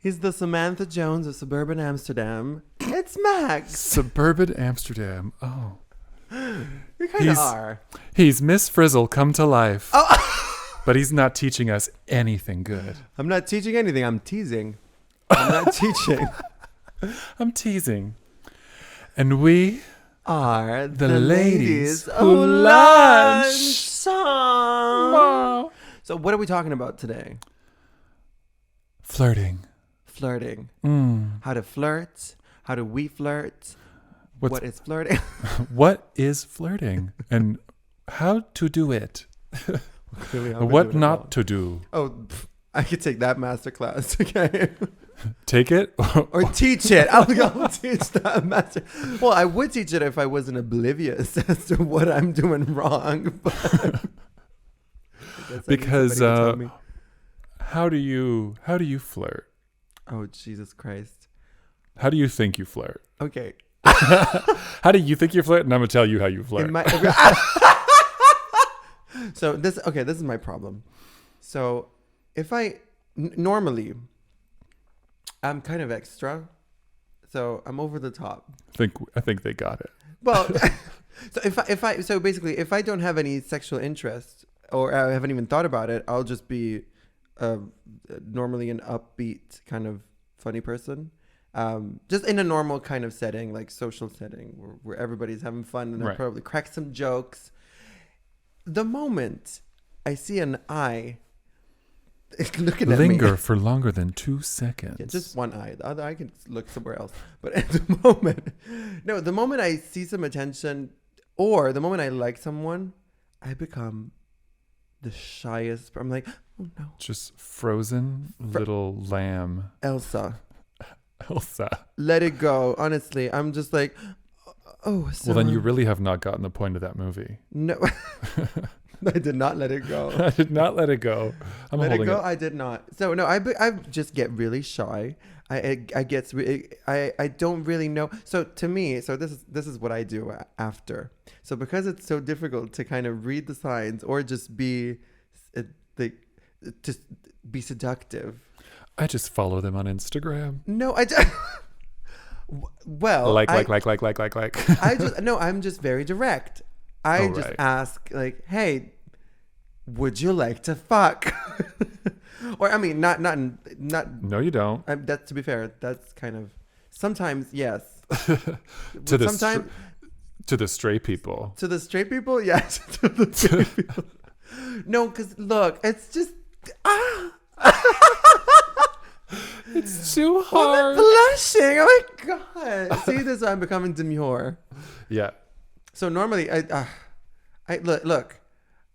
He's the Samantha Jones of suburban Amsterdam. It's Max. Suburban Amsterdam. Oh. You kind of are. He's Miss Frizzle come to life. Oh. But he's not teaching us anything good. I'm not teaching anything. I'm teasing. I'm not teaching. I'm teasing. And we are the ladies who lunch. Song. So what are we talking about today? Flirting. Flirting. How to flirt. How do we flirt? What is flirting? What is flirting? And how to do it? What not to do? Oh, I could take that master class. Okay. Take it? Or teach it. I'll teach that master. Well, I would teach it if I wasn't oblivious as to what I'm doing wrong. But because how do you flirt? Oh, Jesus Christ. How do you think you flirt? Okay. How do you think you flirt? And I'm going to tell you how you flirt. So this is my problem. So if normally I'm kind of extra, so I'm over the top. I think they got it. Well, so basically if I don't have any sexual interest or I haven't even thought about it, I'll just be normally an upbeat kind of funny person. Just in a normal kind of setting, like social setting where everybody's having fun and I'll probably crack some jokes. The moment I see an eye looking at me. Linger for longer than 2 seconds. Yeah, just one eye. The other eye can look somewhere else. But at the moment I see some attention or the moment I like someone, I become the shyest. I'm like, oh no. Just frozen little lamb. Elsa. Let it go. Honestly, I'm just like, oh. Well, then you really have not gotten the point of that movie. No. I did not let it go. I did not let it go. Let it go. I did not. So no, I just get really shy. I don't really know. So to me, this is what I do after. So because it's so difficult to kind of read the signs or just be seductive. I just follow them on Instagram. No, I just. Well, like. I'm just very direct. I just ask like, hey, would you like to fuck? Or I mean, not. No, you don't. That's to be fair. That's kind of sometimes yes. To the straight people. To the straight people, yes. To the straight people. No, because look, it's just It's too hard. I'm blushing. Oh my god. See, this is why I'm becoming demure. Yeah. So normally, I look.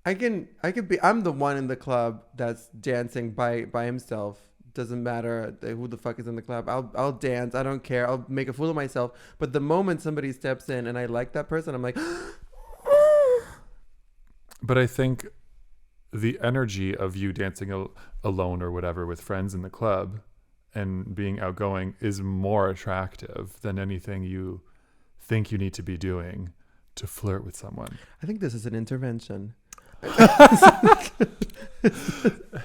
I can be. I'm the one in the club that's dancing by himself. Doesn't matter who the fuck is in the club. I'll dance. I don't care. I'll make a fool of myself. But the moment somebody steps in and I like that person, I'm like. But I think the energy of you dancing alone or whatever with friends in the club and being outgoing is more attractive than anything you think you need to be doing to flirt with someone. I think this is an intervention.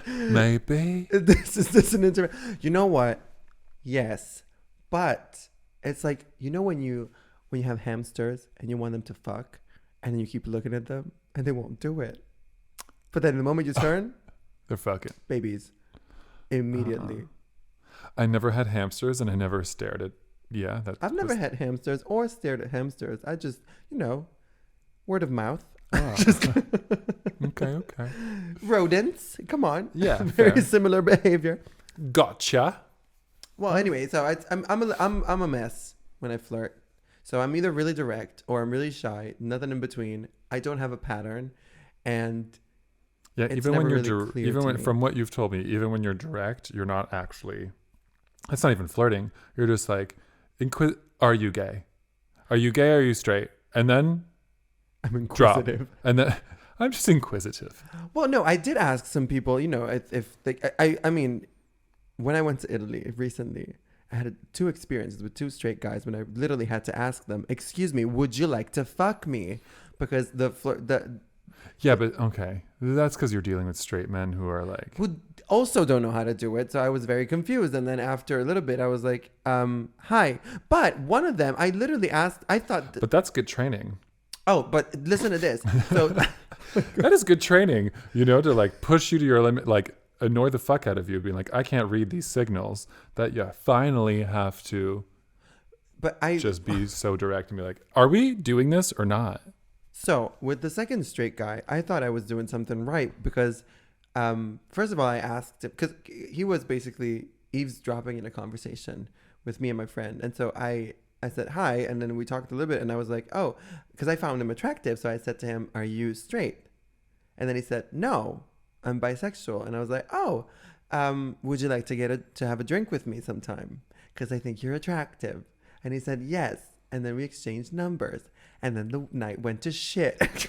Maybe. This is an intervention. You know what? Yes. But it's like, you know when you have hamsters and you want them to fuck and then you keep looking at them and they won't do it. But then the moment you turn, they're fucking babies. Immediately. I never had hamsters and I never stared at. Yeah, I've never had hamsters or stared at hamsters. I just, word of mouth. Oh. Okay. Rodents. Come on. Yeah. Very similar behavior. Gotcha. Well, anyway, so I'm a mess when I flirt. So I'm either really direct or I'm really shy. Nothing in between. I don't have a pattern, and yeah, even when you're from what you've told me, even when you're direct, you're not actually. That's not even flirting. You're just like, are you gay? Are you gay? Or are you straight? And then I'm inquisitive. Drop. And then I'm just inquisitive. Well, no, I did ask some people. If they, I mean, when I went to Italy recently, I had 2 experiences with 2 straight guys when I literally had to ask them, "Excuse me, would you like to fuck me?" Because Yeah, but okay. That's because you're dealing with straight men who are like... Who also don't know how to do it. So I was very confused. And then after a little bit, I was like, hi. But one of them, I literally asked, I thought... But that's good training. Oh, but listen to this. So that is good training, you know, to like push you to your limit, like annoy the fuck out of you, being like, I can't read these signals, that you finally have to just be so direct and be like, are we doing this or not? So with the second straight guy, I thought I was doing something right because, first of all, I asked him because he was basically eavesdropping in a conversation with me and my friend. And so I said hi, and then we talked a little bit, and I was like, oh, because I found him attractive. So I said to him, are you straight? And then he said, no, I'm bisexual. And I was like, oh, would you like to have a drink with me sometime? Because I think you're attractive. And he said, yes. And then we exchanged numbers. And then the night went to shit.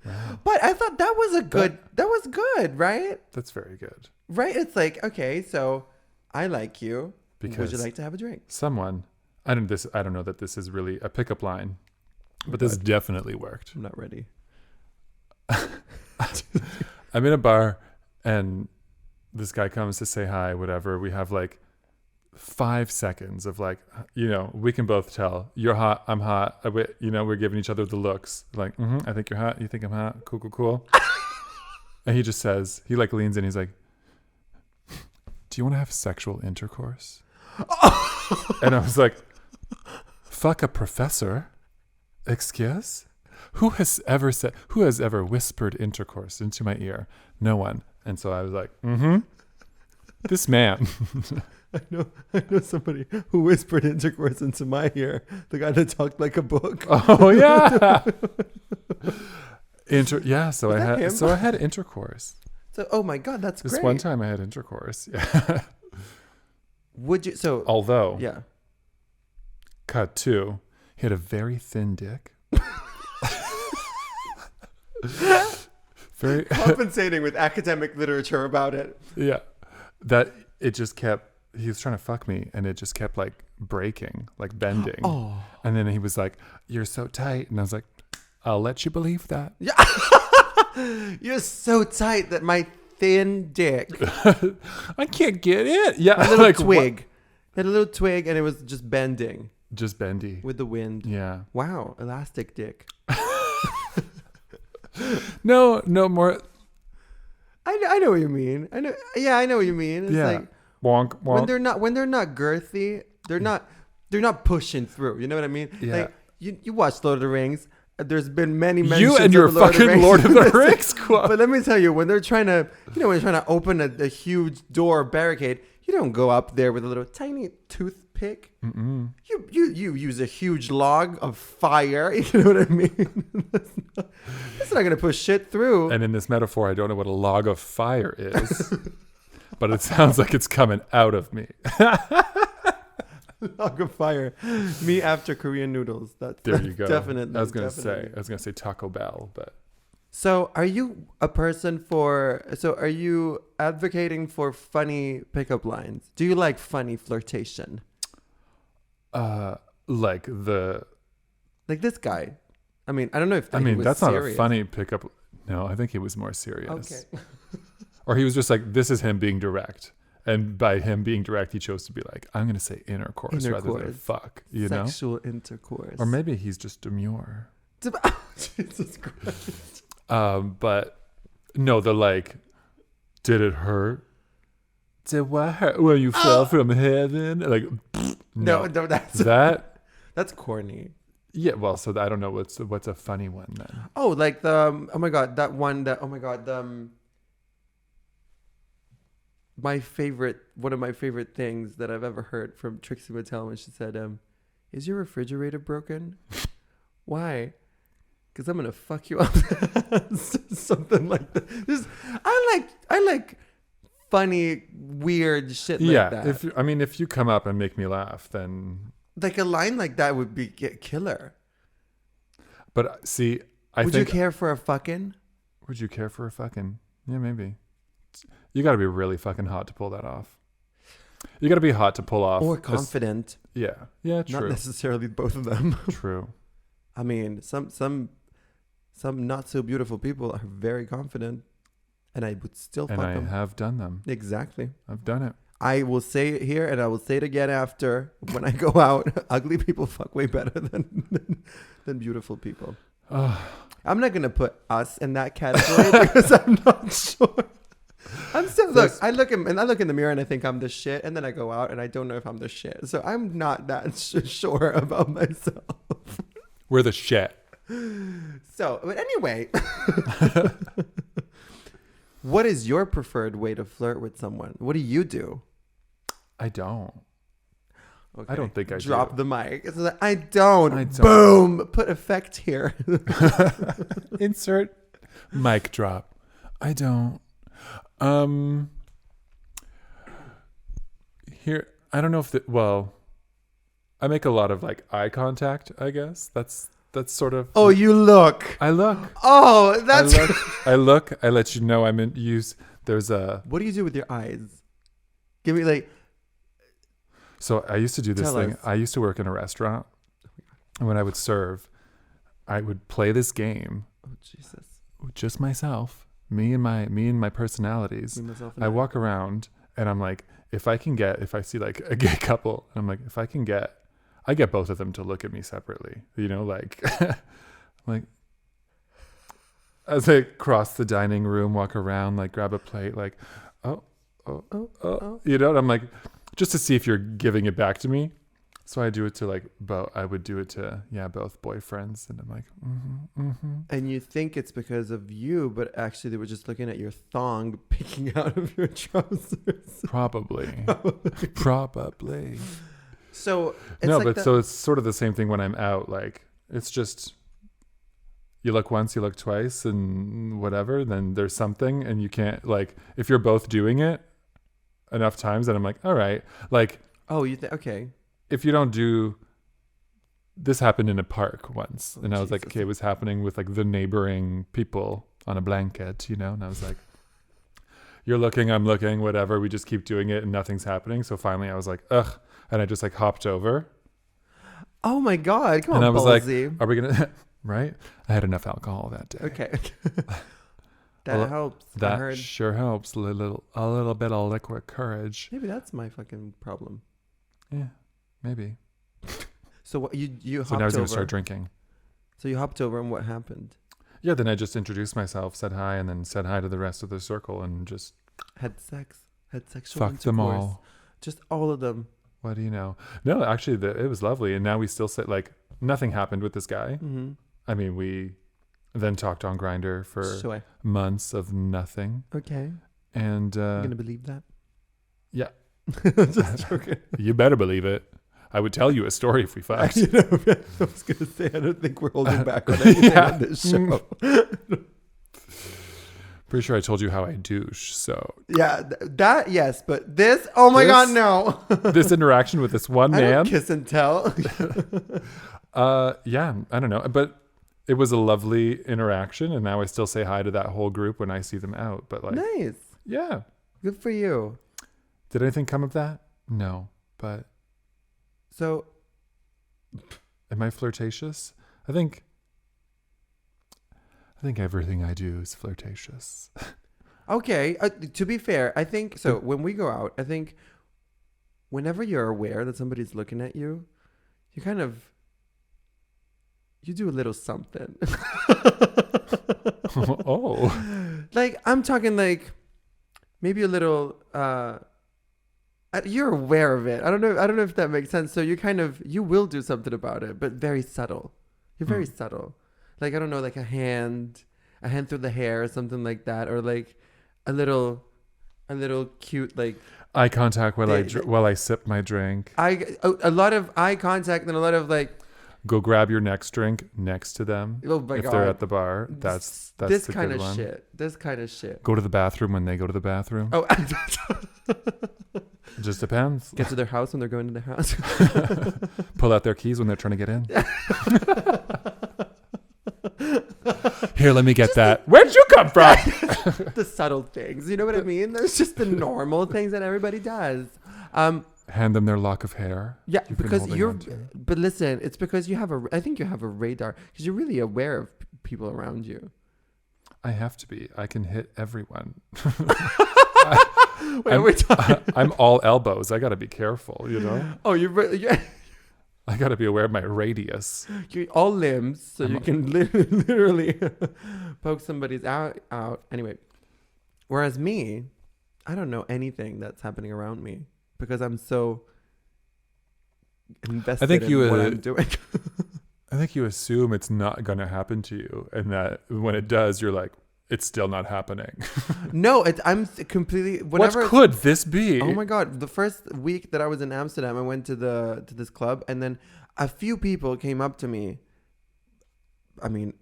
Wow. But I thought that was that was good, right? That's very good. Right? It's like, okay, so I like you. Because would you like to have a drink? Someone, I don't know that this is really a pickup line, but this definitely worked. I'm not ready. I'm in a bar and this guy comes to say hi, whatever. We have like 5 seconds of like, you know, we can both tell you're hot, I'm hot. You know, we're giving each other the looks like, I think you're hot. You think I'm hot. Cool. And he just says, he like leans in. He's like, do you want to have sexual intercourse? And I was like, fuck a professor. Excuse? Who has ever whispered intercourse into my ear? No one. And so I was like, this man. I know somebody who whispered intercourse into my ear. The guy that talked like a book. Oh yeah. So I had intercourse. So oh my God, that's this great. One time I had intercourse. Yeah. Would you although yeah. Cut 2, he had a very thin dick. Very compensating with academic literature about it. Yeah. That it just kept, he was trying to fuck me and it just kept like breaking, like bending. Oh. And then he was like, you're so tight. And I was like, I'll let you believe that. Yeah. You're so tight that my thin dick. I can't get it. Yeah. A little twig. Had a little twig and it was just bending. Just bendy. With the wind. Yeah. Wow. Elastic dick. No more. I know what you mean. I know what you mean. It's like wonk. When they're not girthy, they're not pushing through. You know what I mean? Yeah. Like you watch Lord of the Rings. There's been many mentions you and your of Lord fucking Lord of the Rings quote. But let me tell you, when they're trying to open a huge door barricade, you don't go up there with a little tiny toothpick. Mm-mm. You use a huge log of fire. You know what I mean? That's not gonna push shit through. And in this metaphor, I don't know what a log of fire is, but it sounds like it's coming out of me. Log of fire. Me after Korean noodles. There you go. Definitely. I was gonna say Taco Bell, but. So are you are you advocating for funny pickup lines? Do you like funny flirtation? Like this guy. I mean, I don't know if he was that's serious. not a funny pickup. No, I think he was more serious. Okay. Or he was just like, this is him being direct. And by him being direct, he chose to be like, I'm going to say intercourse rather than fuck, Sexual intercourse. Or maybe he's just demure. Jesus Christ. But no, did it hurt? Did what hurt? When you fell from heaven? Like, no, that's corny. Yeah, well, so I don't know what's a funny one then. Oh, like one of my favorite things that I've ever heard from Trixie Mattel when she said, "Is your refrigerator broken?" Why? Because I'm gonna fuck you up. Something like that. I like funny, weird shit like that. If you come up and make me laugh, then like a line like that would be killer. But see, would you care for a fucking? Would you care for a fucking? Yeah, maybe. You got to be really fucking hot to pull that off. You got to be hot to pull off. Or confident. Yeah, true. Not necessarily both of them. True. I mean, some some not so beautiful people are very confident, and I would still fuck And I them. have done them. Exactly. I've done it. I will say it here, and I will say it again after. When I go out, ugly people fuck way better than beautiful people. I'm not gonna put us in that category because I'm not sure. I'm still I look in the mirror and I think I'm the shit, and then I go out and I don't know if I'm the shit. So I'm not that sure about myself. We're the shit. So, but anyway, what is your preferred way to flirt with someone? What do you do? I don't. Okay. I don't think I drop do. the mic. It's like, I don't. I don't. Boom. Put effect here. Insert mic drop. I don't. Here, I don't know if I make a lot of like eye contact, I guess. That's sort of. Oh, you look. I look. Oh, that's. I look. I let you know I'm in use. There's a. What do you do with your eyes? Give me like. So I used to do this Tell thing. us. I used to work in a restaurant, and when I would serve, I would play this game. Oh Jesus. Just myself, me and my personalities. Me, myself, and I walk around and I'm like, if I see like a gay couple, I'm like, I get both of them to look at me separately, like, like as I cross the dining room, walk around, like grab a plate, like, oh, and I'm like, just to see if you're giving it back to me. So I do it to like I would do it to both boyfriends, and I'm like, And you think it's because of you, but actually they were just looking at your thong picking out of your trousers. Probably. So it's no, like but that. so it's sort of the same thing when I'm out. Like it's just you look once, you look twice, and whatever. Then there's something, and you can't like if you're both doing it enough times, then I'm like, all right, like. Oh, you think okay. If you don't do, this happened in a park once, and I was like, okay, it was happening with like the neighboring people on a blanket, and I was like, you're looking, I'm looking, whatever. We just keep doing it, and nothing's happening. So finally, I was like, ugh, and I just like hopped over. Oh my God! Come and on, I was ballsy. like, are we gonna? Right? I had enough alcohol that day. Okay. That helps. That I heard. sure helps. A little bit of liquid courage. Maybe that's my fucking problem. Yeah. Maybe. So what you hopped So now he's over. gonna start drinking. So you hopped over, and what happened? Yeah, then I just introduced myself, said hi, and then said hi to the rest of the circle, and just Had sex. Had sexual fucked them intercourse. all. Just all of them. What do you know? No, actually, it was lovely, and now we still sit like nothing happened with this guy. Mm-hmm. I mean, we then talked on Grindr for Sure. months of nothing, Okay. and I'm gonna believe that. yeah, Just joking. you better believe it. I would tell you a story if we fucked. I was gonna say I don't think we're holding back on anything on this show. Pretty sure I told you how I douche. So Yeah, that yes, but this. Oh my God, no! this interaction with this one I man. don't kiss and tell. Yeah, I don't know, but it was a lovely interaction, and now I still say hi to that whole group when I see them out. But like, Nice. yeah, Good for you. did anything come of that? No, but So am I flirtatious? I think everything I do is flirtatious. okay. To be fair, I think so. When we go out, I think whenever you're aware that somebody's looking at you, you do a little something. Oh, Like I'm talking like maybe a little. You're aware of it. I don't know if that makes sense. So you will do something about it, but very subtle. You're very subtle. Like I don't know, like a hand through the hair or something like that, or like a little cute like eye contact while I sip my drink. a lot of eye contact and a lot of like. Go grab your next drink next to them Oh my if God. they're at the bar. That's this the kind good of one. shit. This kind of shit. Go to the bathroom when they go to the bathroom. Oh, It just depends. get to their house when they're going to their house. Pull out their keys when they're trying to get in. Here, let me get that. Where'd you come from? The subtle things, you know what I mean? There's just the normal things that everybody does. And hand them their lock of hair. Yeah, you've been because holding you're. on to. But listen, it's because you have a. I think you have a radar because you're really aware of people around you. I have to be. I can hit everyone. Wait, we're talking. I'm all elbows. I got to be careful, you know? Oh, you're I got to be aware of my radius. you're all limbs, so you can literally poke somebody's out. Anyway, whereas me, I don't know anything that's happening around me because I'm so invested in what I'm doing. I think you assume it's not going to happen to you, and that when it does, you're like, it's still not happening. No, I'm completely. What could this be? Oh my god! The first week that I was in Amsterdam, I went to this club, and then a few people came up to me. I mean,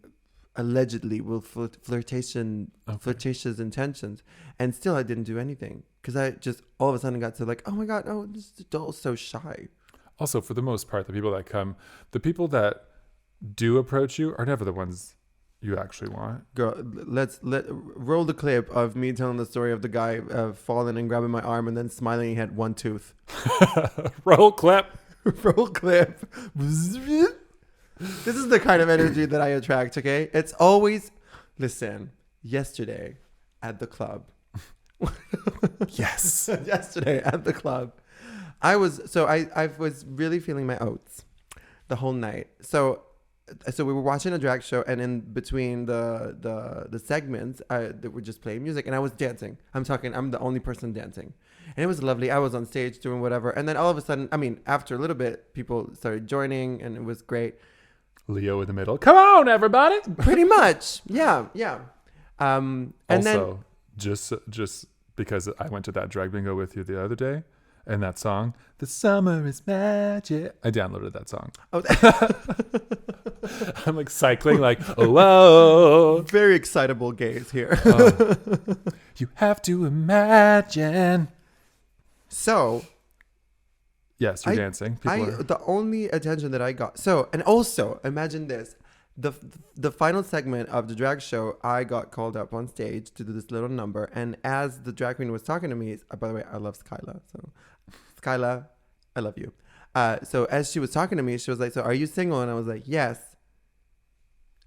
allegedly with flirtatious intentions, and still I didn't do anything because I just all of a sudden got to like, oh my god, oh, this adult's so shy. Also, for the most part, the people that do approach you are never the ones you actually want. Girl, let's roll the clip of me telling the story of the guy falling and grabbing my arm and then smiling. He had one tooth. Roll clip. Roll clip. This is the kind of energy that I attract. Okay, it's always. Listen, yesterday at the club. Yes. Yesterday at the club, I was really feeling my oats the whole night. So we were watching a drag show, and in between the segments, they were just playing music, and I was dancing. I'm the only person dancing, and it was lovely. I was on stage doing whatever, and then all of a sudden, I mean, after a little bit, people started joining, and it was great. Leo in the middle. Come on, everybody. Pretty much, yeah. And also, then just because I went to that drag bingo with you the other day, and that song, "The Summer Is Magic," I downloaded that song. Oh, I'm like cycling, like, oh, whoa. Very excitable gays here. You have to imagine. So, yes, you're dancing. The only attention that I got. So, and also imagine this. The final segment of the drag show, I got called up on stage to do this little number. And as the drag queen was talking to me, by the way, I love Skyla. So, Skyla, I love you. So as she was talking to me, she was like, so are you single? And I was like, yes.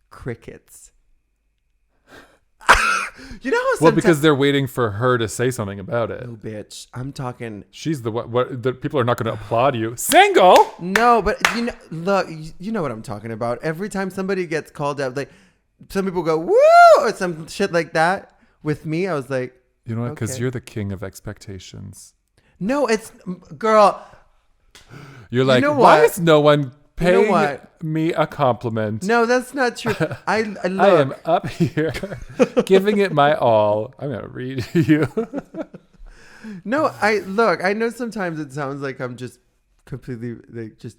Crickets. You know how well, because they're waiting for her to say something about it. No, bitch. I'm talking. She's what the people are not going to applaud you. Single? No, but look, you know what I'm talking about. Every time somebody gets called up, like some people go woo or some shit like that. With me, I was like, you know what? Because okay. you're the king of expectations. No, it's girl. You're like, you know why what? is no one paying what? me a compliment? No, that's not true. I am up here giving it my all. I'm gonna read you. No, I know sometimes it sounds like I'm just completely like just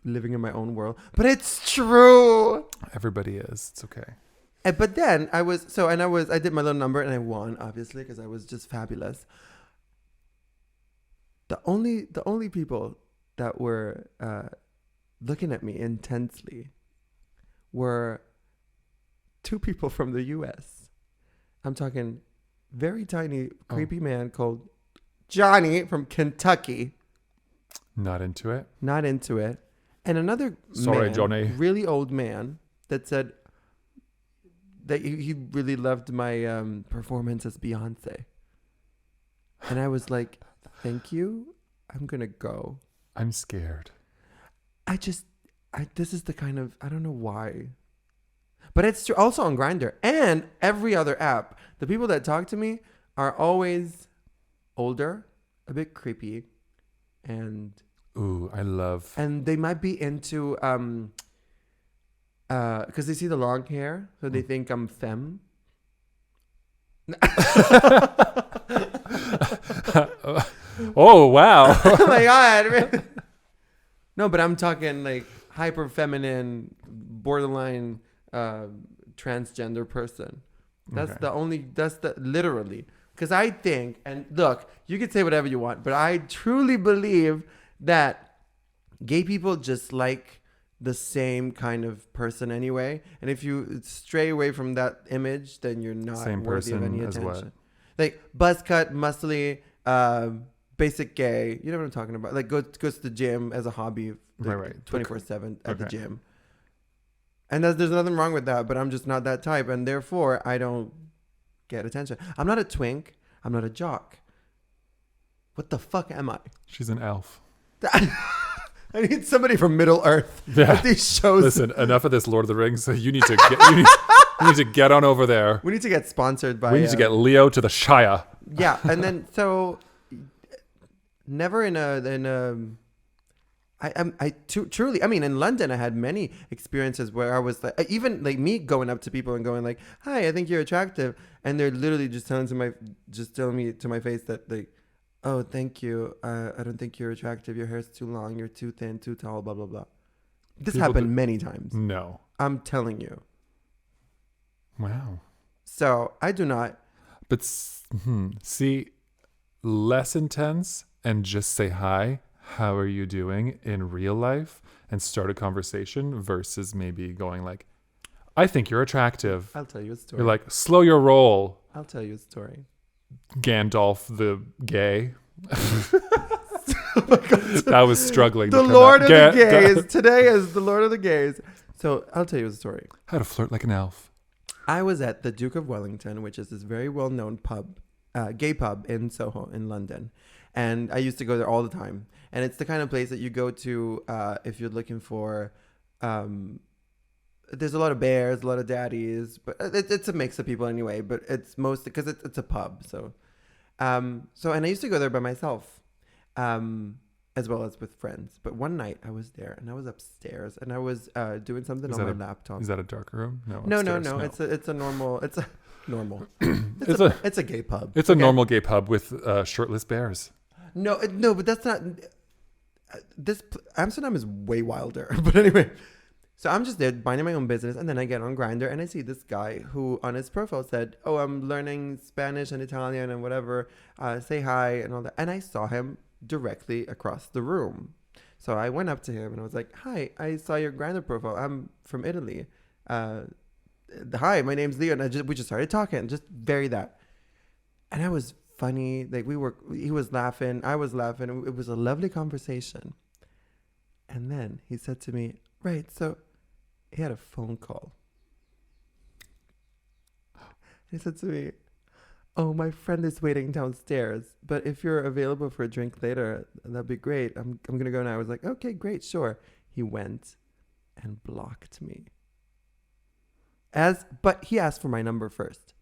living in my own world, but it's true. Everybody is. It's okay. But then I did my little number and I won, obviously, because I was just fabulous. The only people that were looking at me intensely were two people from the U.S. I'm talking very tiny, creepy man called Johnny from Kentucky. Not into it. And another Johnny. Really old man that said that he really loved my performance as Beyonce. And I was like, thank you. I'm going to go. I'm scared. This is the kind of, I don't know why. But it's true. Also on Grindr and every other app. The people that talk to me are always older, a bit creepy, and... Ooh, I love... And they might be into... because they see the long hair, so they think I'm femme. Oh, wow. Oh my God. No, but I'm talking like hyper feminine, borderline transgender person. That's okay. Literally. Because I think, and look, you can say whatever you want, but I truly believe that gay people just like the same kind of person anyway. And if you stray away from that image, then you're not same worthy of any as attention. what? Like buzz cut, muscly, basic gay. You know what I'm talking about? Like goes to the gym as a hobby, like Right. 24/7 at the Okay. gym. And there's nothing wrong with that, but I'm just not that type, and therefore I don't get attention. I'm not a twink. I'm not a jock. What the fuck am I? She's an elf. I need somebody from Middle Earth. Yeah. With these shows. Listen, enough of this Lord of the Rings. You need to get on over there. We need to get sponsored by. We need to get Leo to the Shire. Yeah, and then so never truly. I mean, in London, I had many experiences where I was like, even like me going up to people and going like, "Hi, I think you're attractive," and they're literally just telling me to my face that like, "Oh, thank you. I don't think you're attractive. Your hair's too long. You're too thin, too tall. Blah blah blah." This happened many times. No. I'm telling you. Wow. So I do not. But see, less intense and just say hi. How are you doing in real life and start a conversation versus maybe going like, I think you're attractive. I'll tell you a story. You're like, slow your roll, I'll tell you a story. Gandalf the gay. I was struggling. The Lord of the Gays. Today is the Lord of the Gays. So I'll tell you a story. How to flirt like an elf. I was at the Duke of Wellington, which is this very well-known pub, gay pub in Soho in London. And I used to go there all the time. And it's the kind of place that you go to if you're looking for... there's a lot of bears, a lot of daddies. But it's a mix of people anyway. But it's mostly... Because it's a pub. And I used to go there by myself. As well as with friends. But one night I was there and I was upstairs and I was doing something on my laptop. Is that a dark room? No. No. It's a normal. It's a gay pub. It's a normal gay pub with shirtless bears. No, but that's not. Amsterdam is way wilder. But anyway, so I'm just there minding my own business, and then I get on Grindr and I see this guy who on his profile said, "Oh, I'm learning Spanish and Italian and whatever. Say hi and all that." And I saw him directly across the room. So I went up to him and I was like, "Hi, I saw your Grindr profile. I'm from Italy. Hi, my name's Leo." And we just started talking, just very that. And I was funny. Like he was laughing. I was laughing. It was a lovely conversation. And then he said to me, "Right, so he had a phone call." He said to me, "Oh, my friend is waiting downstairs, but if you're available for a drink later, that'd be great. I'm going to go now." I was like, "Okay, great, sure." He went and blocked me. But he asked for my number first.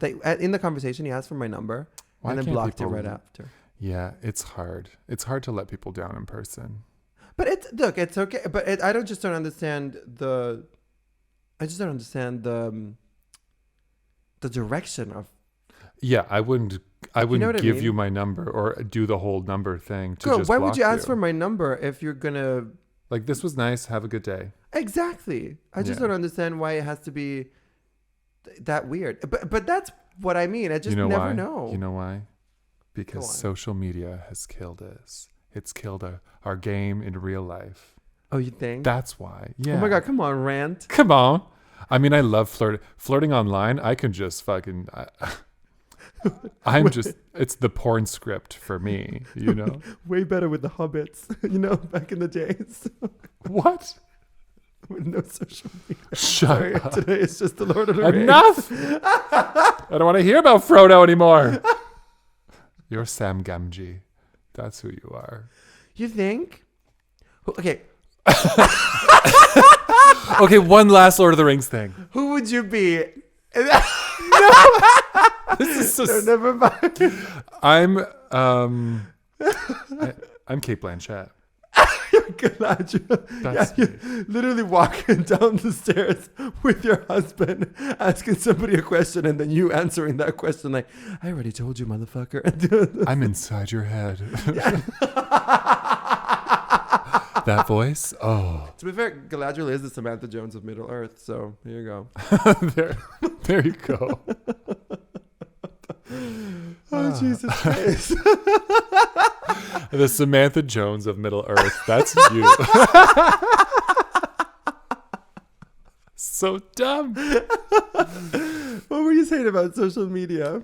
Like, in the conversation, he asked for my number and then blocked it right after. Yeah, it's hard. It's hard to let people down in person. But it's okay. But I just don't understand the direction of. Yeah, I wouldn't give you my number or do the whole number thing to just why block would you ask for my number if you're gonna like, this was nice, have a good day? Exactly. I just don't understand why it has to be that weird. But that's what I mean. I just never know. You know why? Because social media has killed us. It's killed our game in real life. Oh, you think? That's why. Yeah. Oh my God, come on, rant. Come on. I mean, I love flirting online. I can just fucking it's the porn script for me, you know. Way better with the hobbits, back in the days. What? With no social media. Shut up. Today it's just the Lord of the Rings. Enough! I don't want to hear about Frodo anymore. You're Sam Gamgee. That's who you are. You think? Okay. Okay, one last Lord of the Rings thing. Who would you be? This is so never mind. I'm Kate Blanchett. You're Galadriel. You're literally walking down the stairs with your husband, asking somebody a question, and then you answering that question like, "I already told you, motherfucker." I'm inside your head. That voice? Oh. To be fair, Galadriel is the Samantha Jones of Middle Earth, so here you go. there you go. Oh, Jesus Christ. The Samantha Jones of Middle Earth. That's you. So dumb. What were you saying about social media?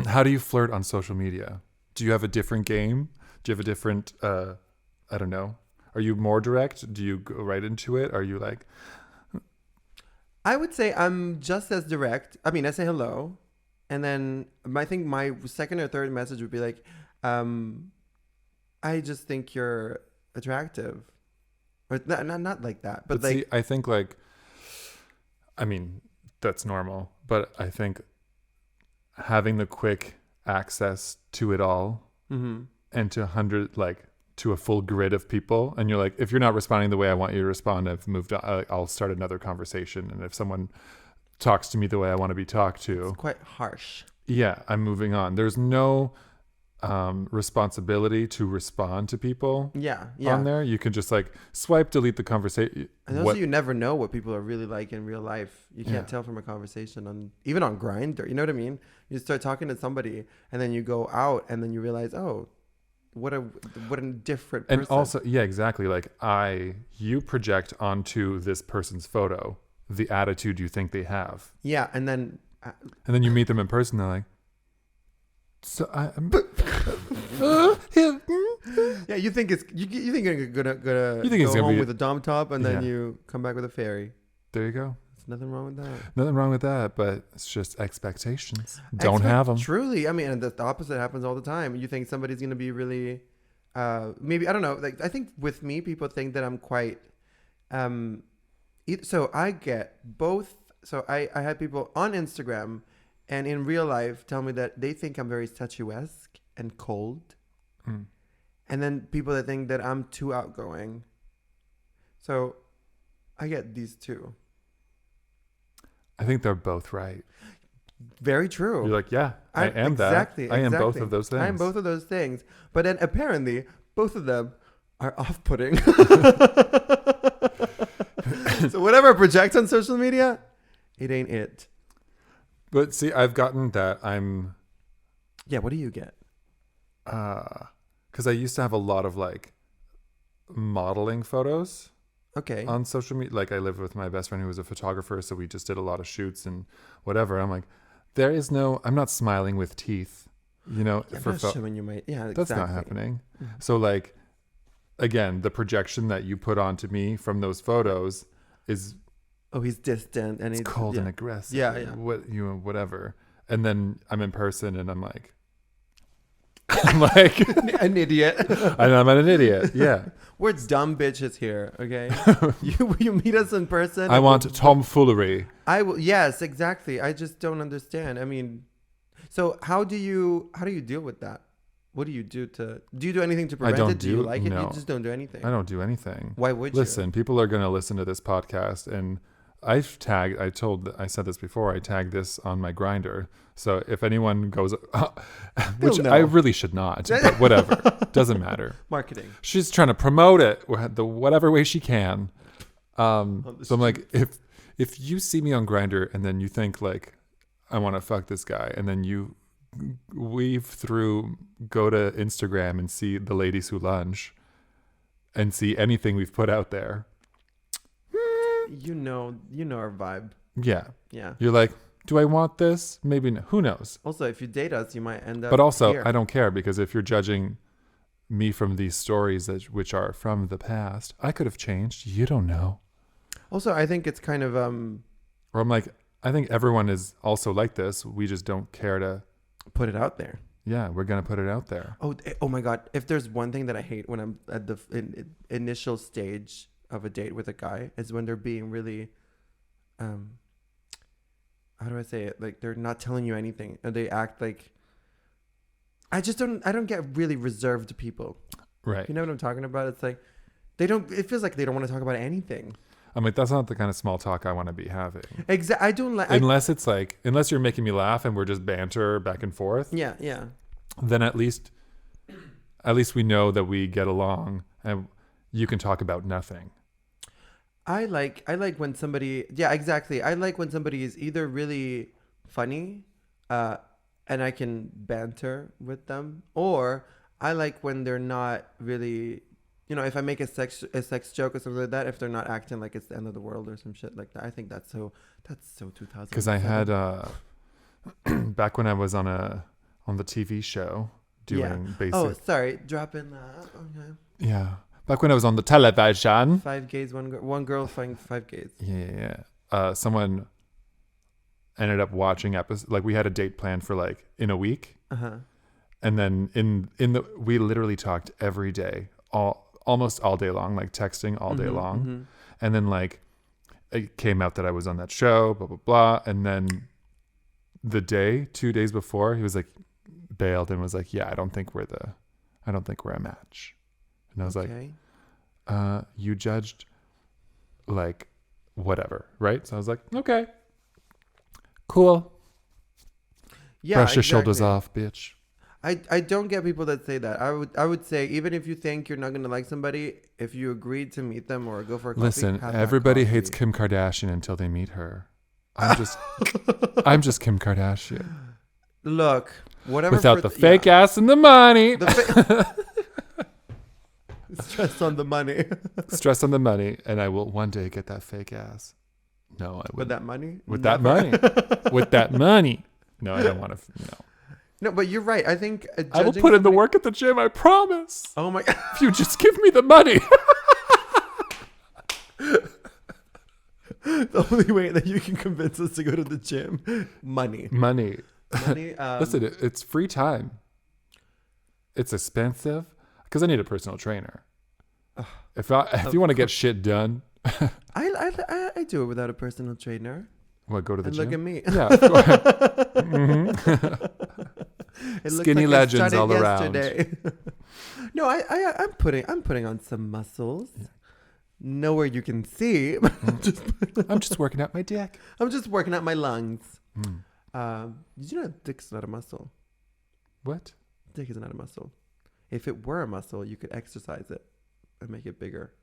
How do you flirt on social media? Do you have a different game? Do you have a different, I don't know. Are you more direct? Do you go right into it? Are you like, I would say I'm just as direct. I mean, I say hello, and then I think my second or third message would be like, I just think you're attractive, or not like that, but like, see, I think like, I mean, that's normal, but I think having the quick access to it all and to a full grid of people, and you're like, if you're not responding the way I want you to respond, I've moved on. I'll start another conversation, and if someone talks to me the way I want to be talked to, it's quite harsh. yeah, I'm moving on. There's no responsibility to respond to people on there. You can just like swipe, delete the conversation. And also, you never know what people are really like in real life. You can't tell from a conversation even on Grindr. You know what I mean? You start talking to somebody, and then you go out, and then you realize, oh, what a different person. And also, yeah, exactly. Like you project onto this person's photo the attitude you think they have. Yeah, and then you meet them in person. They're like, so yeah, you think you think you're gonna it's go gonna home be with a dom top, and then you come back with a fairy. There you go. There's nothing wrong with that. Nothing wrong with that, but it's just expectations. Don't have them. Truly, I mean, and the opposite happens all the time. You think somebody's gonna be really, maybe I don't know. Like I think with me, people think that I'm quite, so I get both. So I had people on Instagram and in real life tell me that they think I'm very statuesque and cold. And then people that think that I'm too outgoing. So I get these two. I think they're both right. Very true. You're like, yeah, I am exactly, that. I am exactly. both of those things. I am both of those things. But then apparently both of them are off-putting. So whatever I project on social media, it ain't it. But see, I've gotten that Yeah, what do you get? because I used to have a lot of like modeling photos Okay. on social media. Like I lived with my best friend who was a photographer, so we just did a lot of shoots and whatever. I'm like, I'm not smiling with teeth, you know. I'm not showing you my, yeah, that's exactly. not happening. So like, again, the projection that you put onto me from those photos is, oh, he's distant and it's he's cold and aggressive. Yeah, yeah. Whatever. And then I'm in person and I'm like an idiot. I'm an idiot. Yeah. We're dumb bitches here, okay? you meet us in person. I want tomfoolery. I will. Yes, exactly. I just don't understand. I mean, so how do you deal with that? What do you do anything to prevent it? Do you like it? No. You just don't do anything. I don't do anything. Why would you? Listen, people are going to listen to this podcast, and I said this before, I tagged this on my Grindr. So if anyone goes, which I really should not, but whatever, doesn't matter. Marketing. She's trying to promote it the whatever way she can. So I'm like, if you see me on Grindr and then you think like, I want to fuck this guy, and then you go to Instagram and see the ladies who lunge and see anything we've put out there. You know our vibe. Yeah. Yeah. You're like, do I want this? Maybe no. Who knows? Also, if you date us, you might end up. But also, here. I don't care, because if you're judging me from these stories which are from the past, I could have changed. You don't know. Also, I think it's kind of Or I'm like, I think everyone is also like this. We just don't care to put it out there. Yeah, we're gonna put it out there. Oh my God! If there's one thing that I hate when I'm at the initial stage of a date with a guy, is when they're being really, how do I say it? Like they're not telling you anything, and they act like. I don't get really reserved people. Right. You know what I'm talking about? It's like they don't. It feels like they don't want to talk about anything. I'm like, that's not the kind of small talk I want to be having. Exactly. I don't like. Unless you're making me laugh and we're just banter back and forth. Yeah, yeah. Then at least we know that we get along and you can talk about nothing. I like when somebody. Yeah, exactly. I like when somebody is either really funny, and I can banter with them, or I like when they're not really. You know, if I make a sex joke or something like that, if they're not acting like it's the end of the world or some shit like that, I think that's so 2000. Because I had back when I was on the TV show doing basic. Oh, sorry. Drop in that. Okay. Yeah. Back when I was on the television. 5 gays, one girl, five gays. Yeah. Someone ended up watching episodes. Like we had a date planned for like in a week. Uh-huh. And then we literally talked every day, almost all day long, like texting all day long. Mm-hmm. And then like it came out that I was on that show, blah, blah, blah. And then 2 days before, he was like bailed and was like, yeah, I don't think we're a match. And I was like, you judged like whatever, right? So I was like, okay, cool. Yeah, brush your shoulders off, bitch. I don't get people that say that. I would say, even if you think you're not gonna like somebody, if you agreed to meet them or go for a coffee, listen, have everybody that coffee. hates Kim Kardashian until they meet her. I'm just Kim Kardashian. Look, whatever. Without the fake ass and the money. Stress on the money. Stress on the money, and I will one day get that fake ass. No, I wouldn't. With that money? With Never. that money. With that money. No, I don't want to. No. No, but you're right. I think I will put in the work at the gym. I promise. Oh my God. If you just give me the money. The only way that you can convince us to go to the gym, money. Money. Money. Listen, it's free time. It's expensive because I need a personal trainer. If you want to get shit done, I do it without a personal trainer. what, go to the And gym? look at me. Yeah, of course. It looks Skinny like legends I all started around. yesterday. No, I'm putting on some muscles. Yeah. Nowhere you can see. But I'm just working out my dick. I'm just working out my lungs. Did you know dick's not a muscle? What? Dick is not a muscle. If it were a muscle, you could exercise it and make it bigger.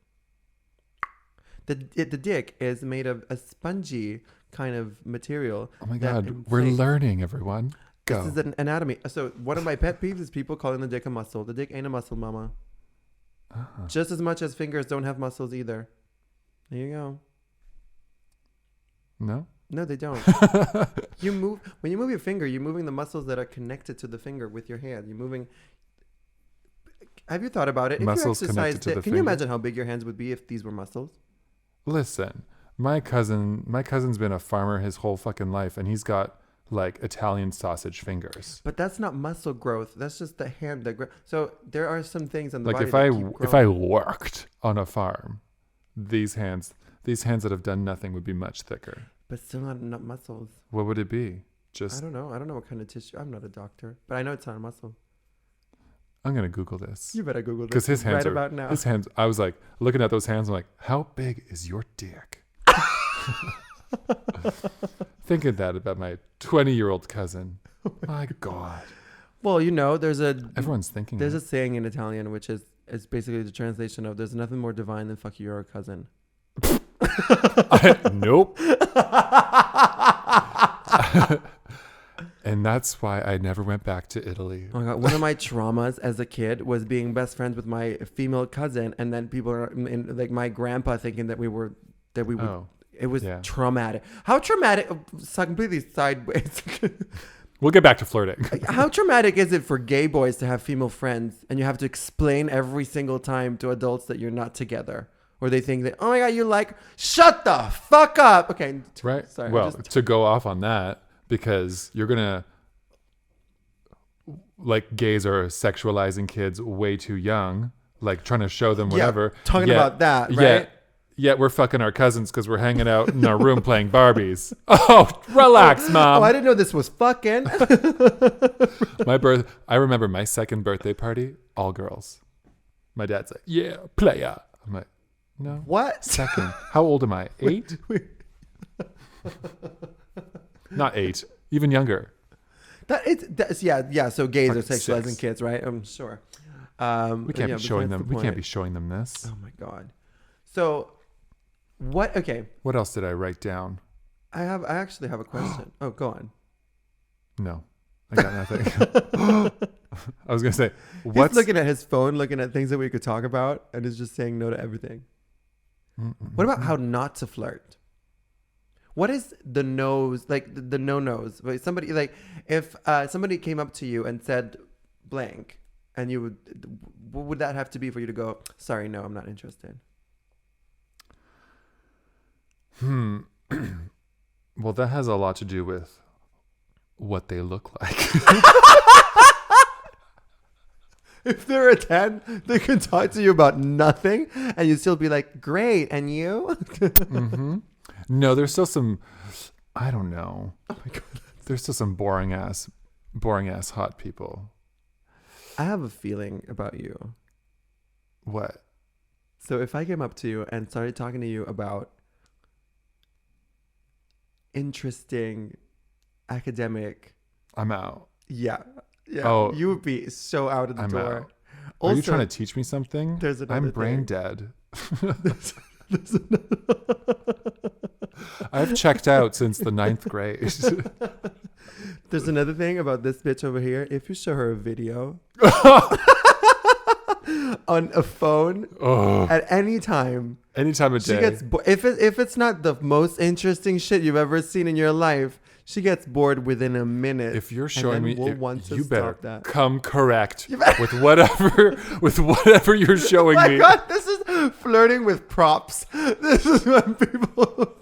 The dick is made of a spongy kind of material. Oh my God, we're learning, everyone. Go. This is an anatomy. So one of my pet peeves is people calling the dick a muscle. The dick ain't a muscle, mama. Just as much as fingers don't have muscles either. There you go. No, they don't. When you move your finger, you're moving the muscles that are connected to the finger with your hand. You're moving. Have you thought about it? Muscles if you connected to the can finger. you imagine how big your hands would be if these were muscles? Listen, my cousin's been a farmer his whole fucking life, and he's got like Italian sausage fingers. But that's not muscle growth. That's just the hand that grows. So there are some things on the Like body if I worked on a farm, these hands that have done nothing would be much thicker. But still not muscles. What would it be? I don't know. I don't know what kind of tissue. I'm not a doctor, but I know it's not a muscle. I'm gonna Google this. You better Google this. Because his hands right about now. His hands. I was like looking at those hands. I'm like, how big is your dick? Thinking that about my 20-year-old cousin. My God. Well, everyone's thinking. There's a saying in Italian which is basically the translation of "There's nothing more divine than fuck your cousin." Nope. And that's why I never went back to Italy. Oh my God. One of my traumas as a kid was being best friends with my female cousin, and then people are like my grandpa thinking that we would. Oh, it was traumatic. How traumatic? Completely sideways. We'll get back to flirting. How traumatic is it for gay boys to have female friends and you have to explain every single time to adults that you're not together? Or they think that, oh my God, shut the fuck up. Okay. Right. Sorry. Well, to go off on that, because you're going to, gays are sexualizing kids way too young, trying to show them whatever. Talking about that, right? Yet we're fucking our cousins because we're hanging out in our room playing Barbies. Oh, relax, Mom. Oh, I didn't know this was fucking. I remember my second birthday party, all girls. My dad's like, yeah, playa. I'm like, no. What? Second. How old am I? 8? Not 8. Even younger. Yeah. So gays are sexualizing 6. kids, right? I'm sure. We can't be showing them. We can't be showing them this. Oh my God. So, what? Okay. What else did I write down? I actually have a question. Oh, go on. No, I got nothing. I was gonna say, he's looking at his phone, looking at things that we could talk about, and is just saying no to everything. What about how not to flirt? What is the no's, the no-nos? Somebody, if somebody came up to you and said, blank, and you would, what would that have to be for you to go, sorry, no, I'm not interested? Well, that has a lot to do with what they look like. If they're a 10, they can talk to you about nothing, and you still be like, great, and you? No, there's still some, I don't know. Oh my God. There's still some boring ass hot people. I have a feeling about you. What? So if I came up to you and started talking to you about interesting academic, I'm out. yeah, Oh, you would be so out of the I'm door. out. Also, Are you trying to teach me something? there's another I'm brain thing. dead. There's another, I've checked out since the 9th grade. there's another thing about this bitch over here. If you show her a video on a phone at any time, Any time of she day. gets if it's not the most interesting shit you've ever seen in your life, she gets bored within a minute. If you're and showing then me, we'll want to you better stop that. come correct with whatever you're showing My me. God, this is flirting with props. This is when people,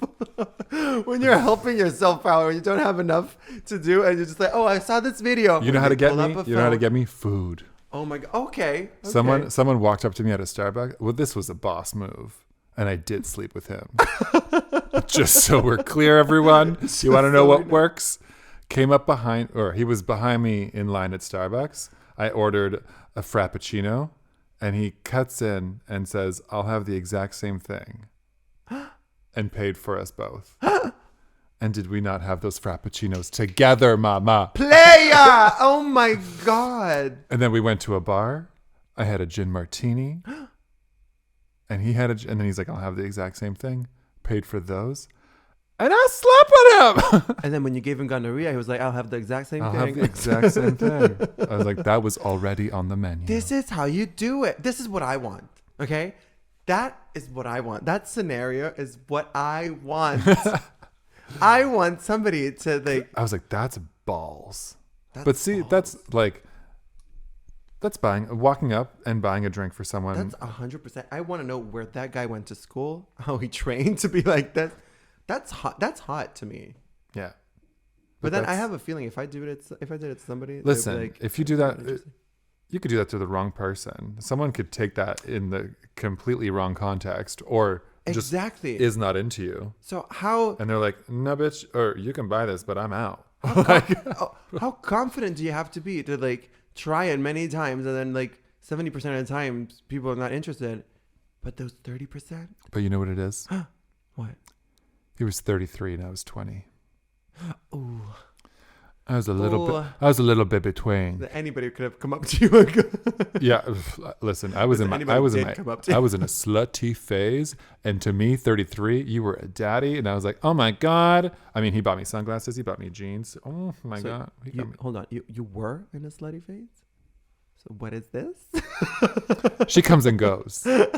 when you're helping yourself out, when you don't have enough to do, and you're just like, oh, I saw this video. You know how to get Pull me? up a You know how to phone. get me? Food. Oh my God. Okay. Someone walked up to me at a Starbucks. Well, this was a boss move, and I did sleep with him. Just so we're clear, everyone. You want to know what works? Came up behind, or he was behind me in line at Starbucks. I ordered a Frappuccino, and he cuts in and says, I'll have the exact same thing, and paid for us both. And did we not have those Frappuccinos together, mama? Playa! Oh my God. And then we went to a bar. I had a gin martini. And he had and then he's like, I'll have the exact same thing. Paid for those. And I slept with him. And then when you gave him gonorrhea, he was like, I'll have the exact same I'll thing. have the exact same thing. I was like, that was already on the menu. This is how you do it. This is what I want. Okay? That is what I want. That scenario is what I want. I want somebody to like. I was like, that's balls. That's But see, balls. that's walking up and buying a drink for someone. That's 100%. I want to know where that guy went to school, how he trained to be like that. That's hot. That's hot to me. Yeah. But then I that's- have a feeling if I did it to somebody, they'd be Listen, like, if you do that, interesting. you could do that to the wrong person. Someone could take that in the completely wrong context, or just exactly. is not into you. So how And they're like, no, bitch, or you can buy this, but I'm out. how confident do you have to be to like try it many times and then like 70% of the time people are not interested, but those 30%? But you know what it is? What? He was 33 and I was 20. Ooh. I was a little bit between. That anybody could have come up to you and go, Yeah, listen, I was in a slutty phase, and to me, 33, you were a daddy, and I was like, oh my God. I mean, he bought me sunglasses, he bought me jeans. Oh my So God. He got me. hold on. You were in a slutty phase? So what is this? She comes and goes. It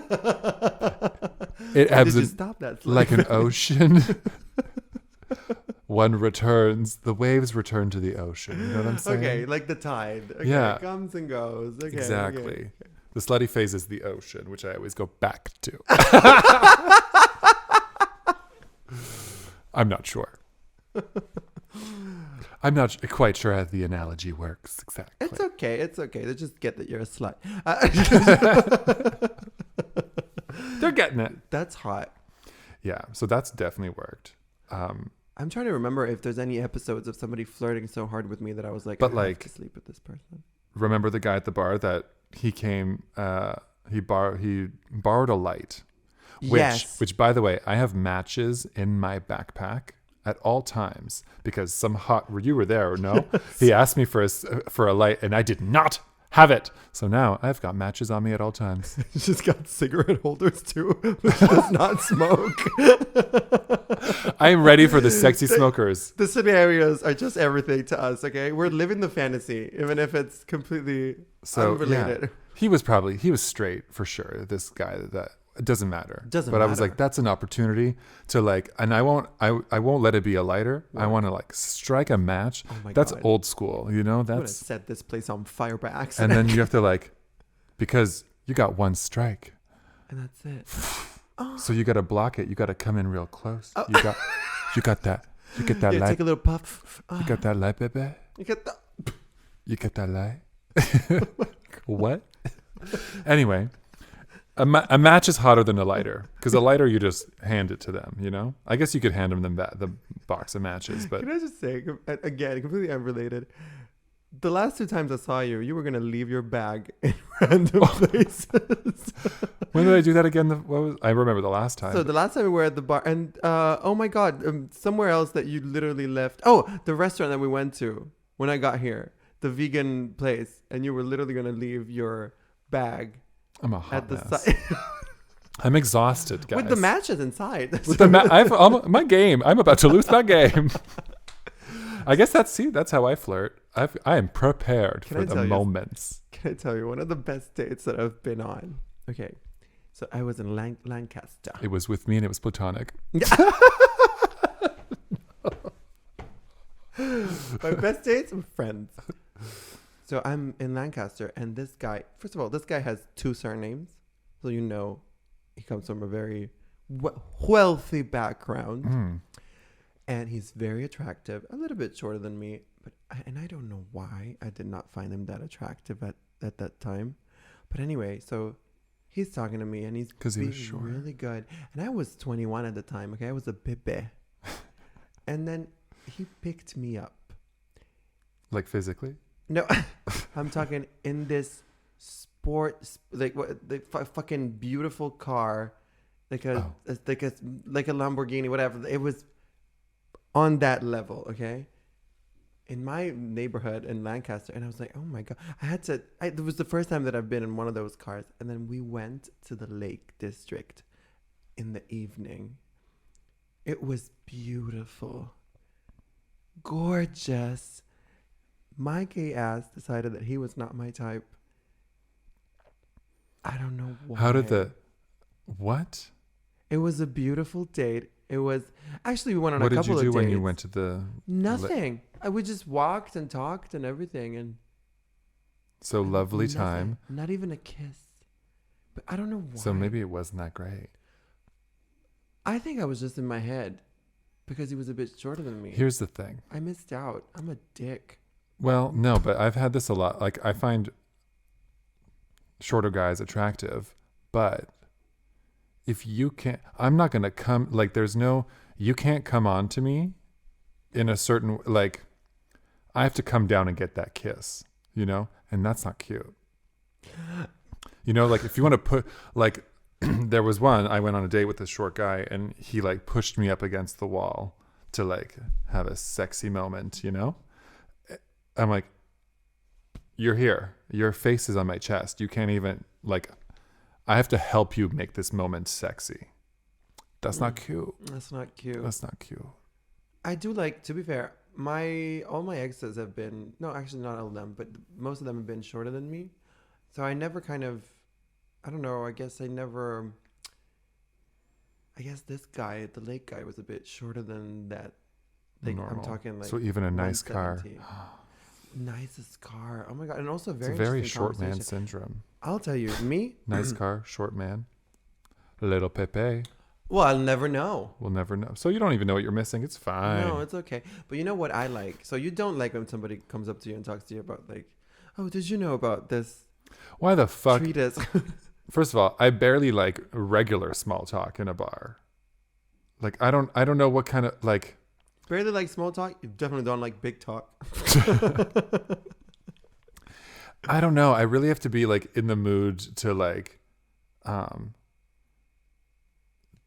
When ebbs did you and- stop that? like an ocean. One returns, the waves return to the ocean. You know what I'm saying? Okay, like the tide. Okay, Yeah. it comes and goes. Okay, Exactly. okay. The slutty phase is the ocean, which I always go back to. I'm not sure. I'm not quite sure how the analogy works exactly. It's okay. It's okay. They just get that you're a slut. They're getting it. That's hot. Yeah, so that's definitely worked. I'm trying to remember if there's any episodes of somebody flirting so hard with me that I was like, But I like- have to sleep with this person. Remember the guy at the bar that he came, he borrowed a light. Which, by the way, I have matches in my backpack at all times because you were there or no? He asked me for a light and I did not have it. So now I've got matches on me at all times. He's just got cigarette holders too, which does not smoke. I am ready for the sexy smokers. The scenarios are just everything to us, okay? We're living the fantasy, even if it's completely So unrelated. yeah, he was straight for sure. This guy that it doesn't matter. Doesn't but matter. I was like, that's an opportunity to like, and I won't let it be a lighter. Right. I want to like strike a match. Oh my That's God. old school, you know. I'm gonna That's set this place on fire by and accident. then you have to like, because you got one strike, and that's it. so you got to block it. You got to come in real close. Oh. You get that Yeah, light. take a little puff. You got that light, baby. You get that. You get that light. What? Anyway, a match is hotter than a lighter, because a lighter you just hand it to them. You know, I guess you could hand them the box of matches, but Can I just say again, completely unrelated? The last 2 times I saw you, you were gonna leave your bag in random places. when did I do that again? I remember the last time. So the last time we were at the bar, and oh my God, somewhere else that you literally left. Oh, the restaurant that we went to when I got here, the vegan place, and you were literally gonna leave your bag I'm a hot at the mess. side I'm exhausted, guys. with the matches inside. With the my game. I'm about to lose my game. I guess that's how I flirt. I am prepared Can for I the tell you- moments. Can I tell you one of the best dates that I've been on? Okay, so I was in Lancaster. It was with me and it was platonic. My best dates with friends. So I'm in Lancaster, and this guy, first of all, this guy has 2 surnames. So you know he comes from a very wealthy background. Mm. And he's very attractive, a little bit shorter than me. And I don't know why I did not find him that attractive at that time. But anyway, so he's talking to me, and he's 'Cause he being was short. really good. And I was 21 at the time, okay? I was a bebe. And then he picked me up. Like physically? No, I'm talking in this like fucking beautiful car, like a Lamborghini, whatever. It was on that level, okay? In my neighborhood in Lancaster, and I was like, oh my God, it was the first time that I've been in one of those cars. And then we went to the Lake District in the evening. It was beautiful, gorgeous. My gay ass decided that he was not my type. I don't know why. How did what? It was a beautiful date. It was actually, we went on What a did couple you of do dates. when you went to the Nothing. We just walked and talked and everything, and so lovely nothing. time? Not even a kiss. But I don't know why. So maybe it wasn't that great. I think I was just in my head because he was a bit shorter than me. Here's the thing. I missed out. I'm a dick. Well, no, but I've had this a lot. Like, I find shorter guys attractive, but if you can't, I'm not going to come, like, you can't come on to me in a certain, like, I have to come down and get that kiss, you know? And that's not cute. You know, like, if you want to put, like, there was one, I went on a date with this short guy, and he, like, pushed me up against the wall to, like, have a sexy moment, you know? I'm like, you're here. Your face is on my chest. You can't even, like, I have to help you make this moment sexy. That's not cute. That's not cute. That's not cute. I do like, to be fair, all my exes have been, no, actually not all of them, but most of them have been shorter than me. So I never kind of, I don't know, I guess this guy, the lake guy, was a bit shorter than that. Like, Normal. I'm talking like, so even a nice car. 170. Nicest car. Oh my God. And also It's very a very interesting short man conversation. syndrome. I'll tell you, me, Nice car, short man. Little Pepe. well, I'll never know. We'll never know. So you don't even know what you're missing. It's fine. No, it's okay. But you know what I like? So you don't like when somebody comes up to you and talks to you about like, oh, did you know about this Why the fuck? treatise? First of all, I barely like regular small talk in a bar. Like, I don't know what kind of, like, Barely like small talk. You definitely don't like big talk. I don't know. I really have to be like in the mood to like,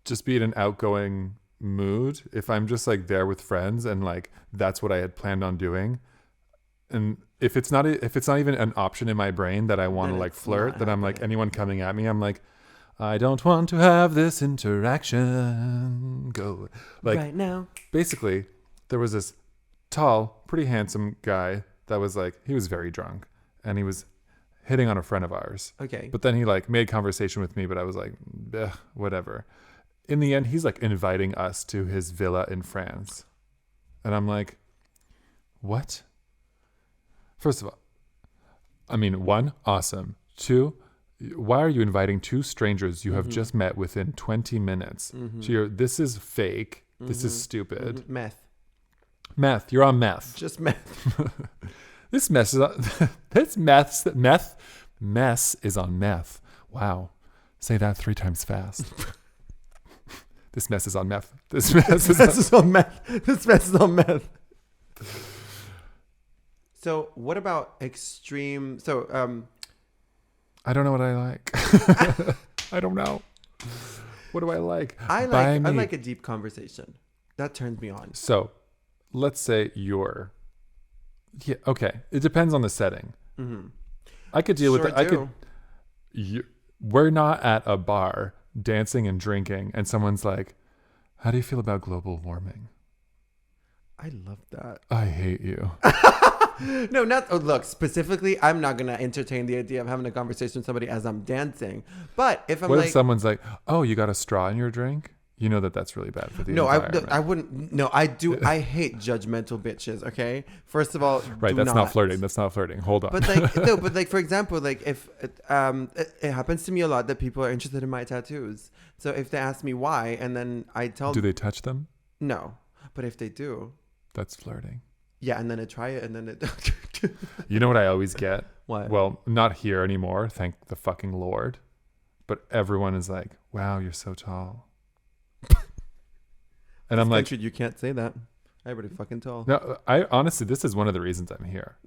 just be in an outgoing mood. If I'm just like there with friends and like that's what I had planned on doing, and if it's not even an option in my brain that I want to Then like it's flirt, not then I'm like, happening. anyone coming at me, I'm like, I don't want to have this interaction. Go like right now. basically. There was this tall, pretty handsome guy that was like, he was very drunk and he was hitting on a friend of ours. Okay. But then he like made conversation with me, but I was like, whatever. In the end, he's like inviting us to his villa in France. And I'm like, what? First of all, I mean, 1, awesome. 2, why are you inviting 2 strangers you have just met within 20 minutes? So this is fake. This is stupid. Meth. You're on meth. Just meth. This mess is on meth. Wow. Say that 3 times fast. This mess is on meth. This mess is on meth. This mess is on meth. So what about extreme? So I don't know what I like. I don't know. What do I like? I like a deep conversation. That turns me on. So let's say okay. It depends on the setting. I could deal with it. We're not at a bar dancing and drinking and someone's like, how do you feel about global warming? I love that. I hate you. No, not look, specifically, I'm not going to entertain the idea of having a conversation with somebody as I'm dancing. But if I'm what if someone's like, oh, you got a straw in your drink? You know that's really bad for the environment. I wouldn't. No, I do. I hate judgmental bitches. Okay, first of all, right? That's not flirting. That's not flirting. Hold on. But like, no, but like for example, like if it happens to me a lot that people are interested in my tattoos. So if they ask me why, and then I tell them, do they touch them? No, but if they do, that's flirting. Yeah, and then I try it, and then it. You know what I always get? What? Well, not here anymore. Thank the fucking Lord. But everyone is like, "Wow, you're so tall." And I'm like, you can't say that. Everybody fucking tall. No, I honestly, this is one of the reasons I'm here.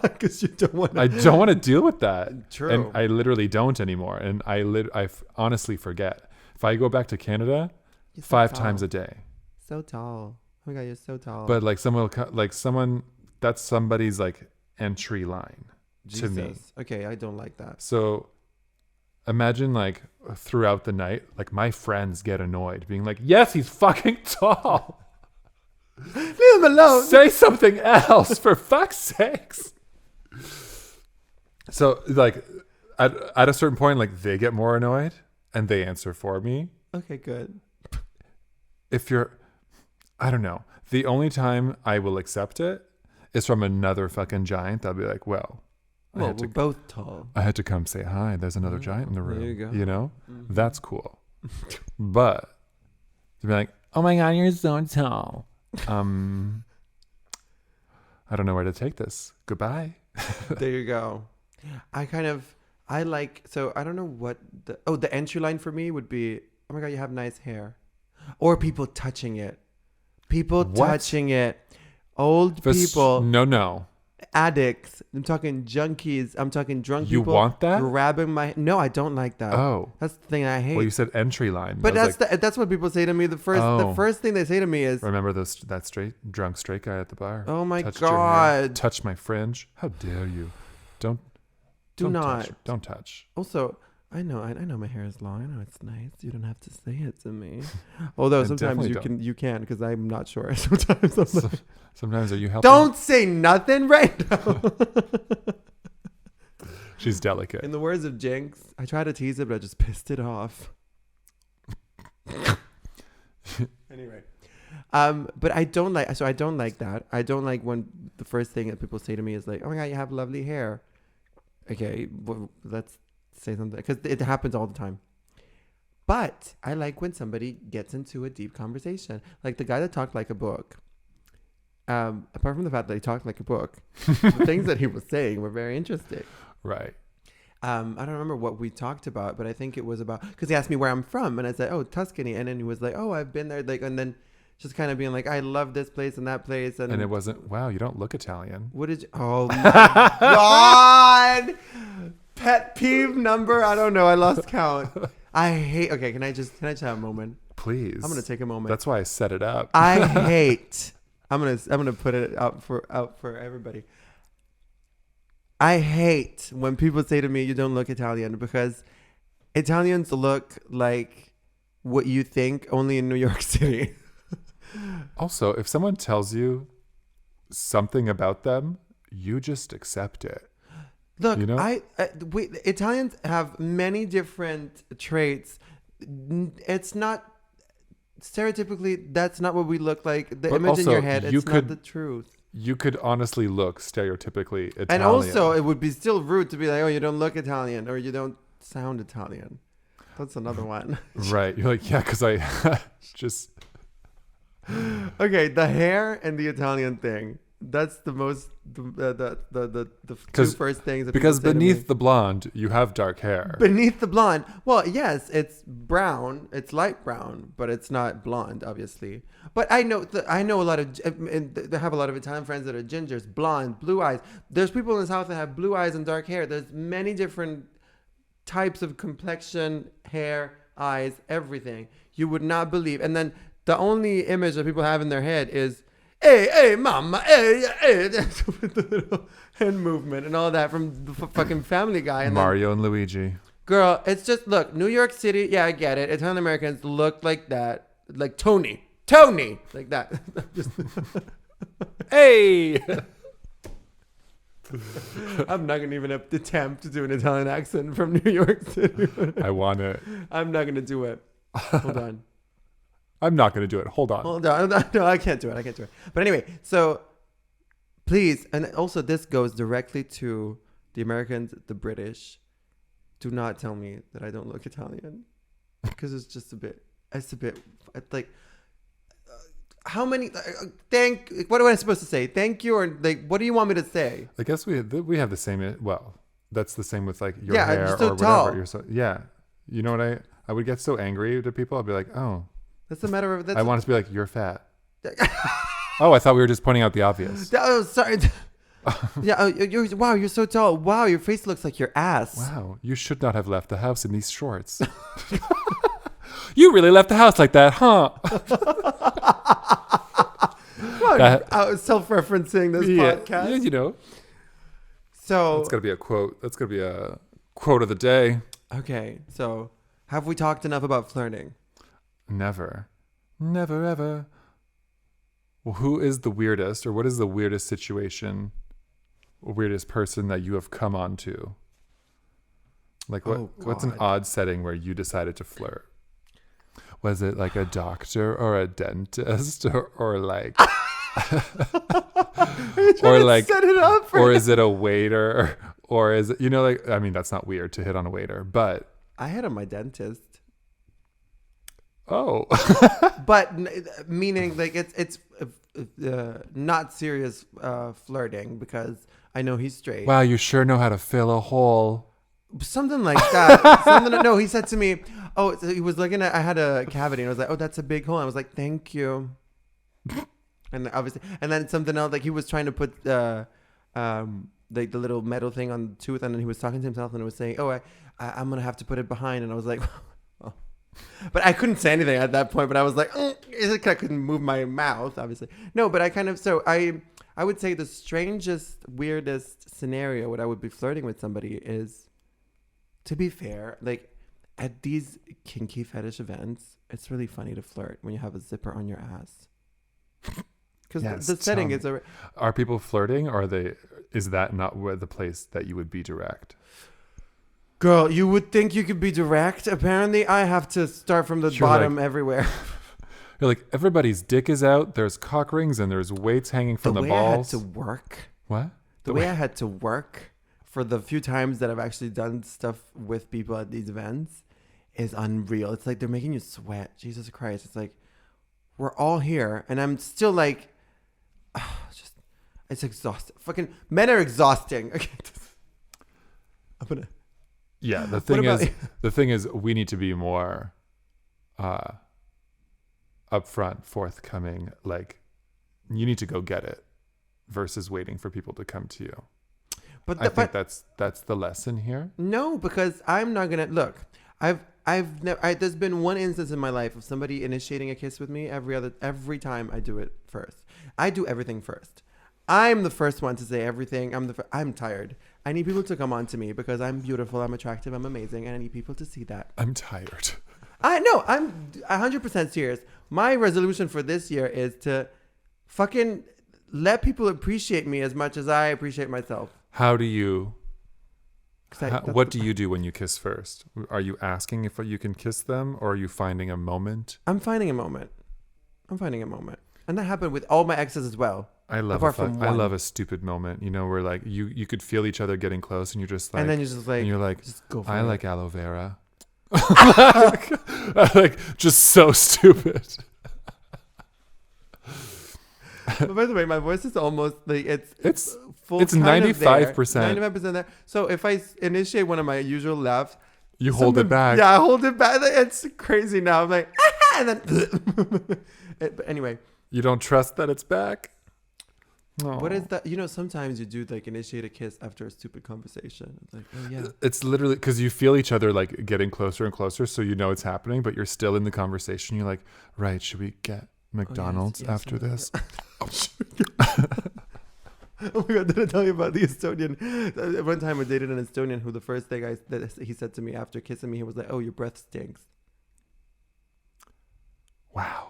Because you don't want. I don't want to deal with that. True. And I literally don't anymore. And I honestly forget. If I go back to Canada, You're so 5 tall. times a day. So tall. Oh my god, you're so tall. But like someone that's somebody's like entry line to me. Okay, I don't like that. So imagine like throughout the night, like my friends get annoyed, being like, "Yes, he's fucking tall. Leave him alone. Say something else, for fuck's sakes." So like at a certain point, like they get more annoyed and they answer for me. Okay, good. I don't know. The only time I will accept it is from another fucking giant. They'll be like, well, we're both tall. I had to come say hi. There's another giant in the room. There you go. You know? Mm-hmm. That's cool. But to be like, oh my God, you're so tall. I don't know where to take this. Goodbye. There you go. I don't know what the entry line for me would be, oh my God, you have nice hair. Or people touching it. Touching it. Old people. No. Addicts. I'm talking junkies. I'm talking drunk people. You want that? Grabbing my... No, I don't like that. Oh. That's the thing I hate. Well, you said entry line. But that's what people say to me. The first thing they say to me is... Remember that drunk straight guy at the bar? Oh my God. Touch my fringe. How dare you? Don't touch. Also... I know my hair is long. I know it's nice. You don't have to say it to me. Although sometimes you can because I'm not sure. Sometimes are you helping? Don't say nothing right now. She's delicate. In the words of Jinx, I tried to tease it, but I just pissed it off. Anyway. But I don't like that. I don't like when the first thing that people say to me is like, oh my God, you have lovely hair. Okay, well, let's say something, because it happens all the time. But I like when somebody gets into a deep conversation, like the guy that talked like a book. Apart from the fact that he talked like a book, the things that he was saying were very interesting. Right. I don't remember what we talked about, but I think it was about, because he asked me where I'm from, and I said, oh, Tuscany, and then he was like, oh, I've been there, like, and then just kind of being like, I love this place and that place, and it wasn't. Wow, you don't look Italian. What did you? Oh my God. Pet peeve number, I don't know. I lost count. I hate. Okay, can I just have a moment? Please. I'm gonna take a moment. That's why I set it up. I hate. I'm gonna put it out for everybody. I hate when people say to me, "You don't look Italian," because Italians look like what you think, only in New York City. Also, if someone tells you something about them, you just accept it. Look, you know? Italians have many different traits it's not stereotypically. That's not what we look like. The But image in also, your head. you It's not could- the truth. You could honestly look stereotypically Italian. And also, it would be still rude to be like, "Oh, you don't look Italian," or "You don't sound Italian." That's another one. right. You're like, yeah, because I just Okay, the hair and the Italian thing. That's the most the two 'Cause- first things that because people say to me. beneath the blonde, you have dark hair. Beneath the blonde. Well, yes, it's brown. It's light brown, but it's not blonde, obviously. But I know a lot of, and they have a lot of Italian friends that are gingers, blonde, blue eyes. There's people in the South that have blue eyes and dark hair. There's many different types of complexion, hair, eyes, everything. You would not believe. And then the only image that people have in their head is, hey, mama, hey, with the little hand movement and all that from the fucking Family Guy. And then, Mario and Luigi. girl, it's just, look, New York City, yeah, I get it. Italian Americans look like that. Like Tony, like that. Just, Hey! I'm not going to even attempt to do an Italian accent from New York City. I want it. I'm not going to do it. Hold on. I'm not going to do it. Hold on. Hold on. No, I can't do it. But anyway, so please, and also this goes directly to the Americans, the British. Do not tell me that I don't look Italian, because it's like, how many? What am I supposed to say? Thank you, or like, what do you want me to say? I guess we have the same. Well, that's the same with like your Yeah, I'm hair just so or whatever. tall. You're so yeah. You know what I would get so angry to people. I'd be like, oh, That's a matter of. I want it to be like, you're fat. Oh, I thought we were just pointing out the obvious. Oh, sorry. Yeah. Wow, you're so tall. Wow, your face looks like your ass. Wow, you should not have left the house in these shorts. You really left the house like that, huh? I was self-referencing this podcast. Yeah, you know. So That's gotta be a quote. That's gonna be a quote of the day. okay, so have we talked enough about flirting? Never ever. Well, who is the weirdest, or what is the weirdest situation, or weirdest person that you have come onto? Like what's an God. odd setting where you decided to flirt? Was it like a doctor or a dentist or like or like set it up for or is it a waiter or is it, you know, like, I mean, that's not weird to hit on a waiter, but I had on my dentist, oh. but meaning like it's not serious flirting, because I know he's straight. Wow, you sure know how to fill a hole. Something like that. No, he said to me, oh, so he was looking at, I had a cavity, and I was like, oh, that's a big hole. I was like, thank you. And obviously, and then something else, like he was trying to put like the little metal thing on the tooth, and then he was talking to himself and was saying, oh, I'm going to have to put it behind. And I was like, oh. But I couldn't say anything at that point, but I was like, I couldn't move my mouth, obviously. No, but I kind of, so I would say the strangest, weirdest scenario when I would be flirting with somebody is, to be fair, like at these kinky fetish events, it's really funny to flirt when you have a zipper on your ass. Because Yes, the setting is a... Are people flirting, or is that not where the place that you would be direct? Girl, you would think you could be direct. Apparently, I have to start from the You're bottom like- everywhere. You're like, everybody's dick is out, there's cock rings, and there's weights hanging from the way balls. I had to work. What? The way I had to work for the few times that I've actually done stuff with people at these events is unreal. It's like they're making you sweat. Jesus Christ. It's like, we're all here, and I'm still like, it's exhausting. Fucking men are exhausting. Okay. I'm gonna... Yeah, the thing is, we need to be more upfront, forthcoming. Like, you need to go get it versus waiting for people to come to you. But I think that's the lesson here. No, because I'm not gonna look. There's been one instance in my life of somebody initiating a kiss with me. Every time I do it first. I do everything first. I'm the first one to say everything. I'm tired. I need people to come on to me because I'm beautiful, I'm attractive, I'm amazing, and I need people to see that. I'm tired. I'm 100% serious. My resolution for this year is to fucking let people appreciate me as much as I appreciate myself. How do you What do you do when you kiss first? Are you asking if you can kiss them, or are you finding a moment? I'm finding a moment. And that happened with all my exes as well. I love a stupid moment, where like you could feel each other getting close, and you're just like, and then you're like, just go for I it. like aloe vera. like just so stupid. But by the way, my voice is almost like it's full. It's 95%. 95% there. So if I initiate one of my usual laughs, you hold it back. Yeah, I hold it back. It's crazy now. I'm like, and then. But anyway, you don't trust that it's back. What is that? Sometimes you do like initiate a kiss after a stupid conversation. It's like, oh yeah. It's literally because you feel each other like getting closer and closer, so it's happening, but you're still in the conversation. You're like, right? Should we get McDonald's after this? Oh my God, did I tell you about the Estonian? One time I dated an Estonian who the first thing that he said to me after kissing me, he was like, "Oh, your breath stinks." Wow.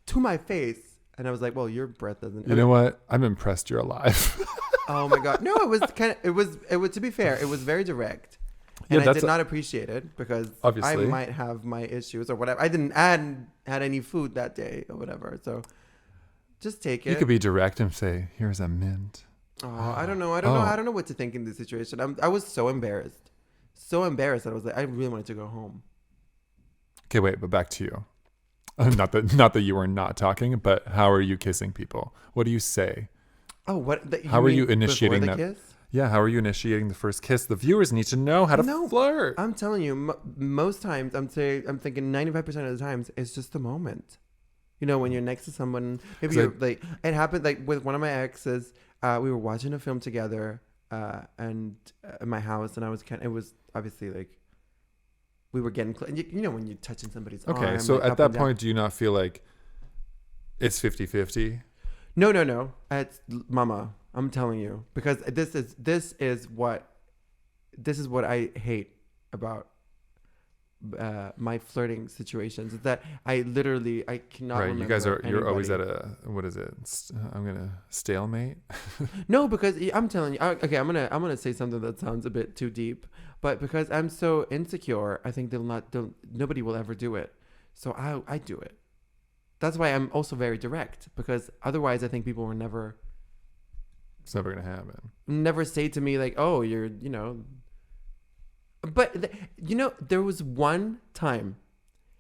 To my face. And I was like, well, your breath doesn't. You know what? I'm impressed you're alive. Oh my God. No, it was to be fair, it was very direct. And I did not appreciate it because obviously I might have my issues or whatever. I didn't had any food that day or whatever. So just take it. You could be direct and say, here's a mint. Oh, I don't know. I don't know what to think in this situation. I was so embarrassed. So embarrassed that I was like, I really wanted to go home. Okay, wait, but back to you. Not that you were not talking, but how are you kissing people? What do you say? Oh, what? How are you initiating that? Kiss? Yeah, how are you initiating the first kiss? The viewers need to know how to flirt. I'm telling you, most times I'm thinking 95% of the times it's just the moment. When you're next to someone, maybe you're like, it happened like with one of my exes. We were watching a film together, and at my house, and it was obviously like. We were getting close. When you're touching somebody's arm. Okay, so at that point, do you not feel like it's 50-50? No. It's mama. I'm telling you. Because this is what I hate about my flirting situations. Is that I cannot remember. You guys you're always anybody. at what is it? I'm going to stalemate? No, because I'm telling you. Okay, I'm gonna say something that sounds a bit too deep. But because I'm so insecure, I think nobody will ever do it. So I do it. That's why I'm also very direct, because otherwise I think people will never. It's never going to happen. Never say to me like, oh, you're, But, there was one time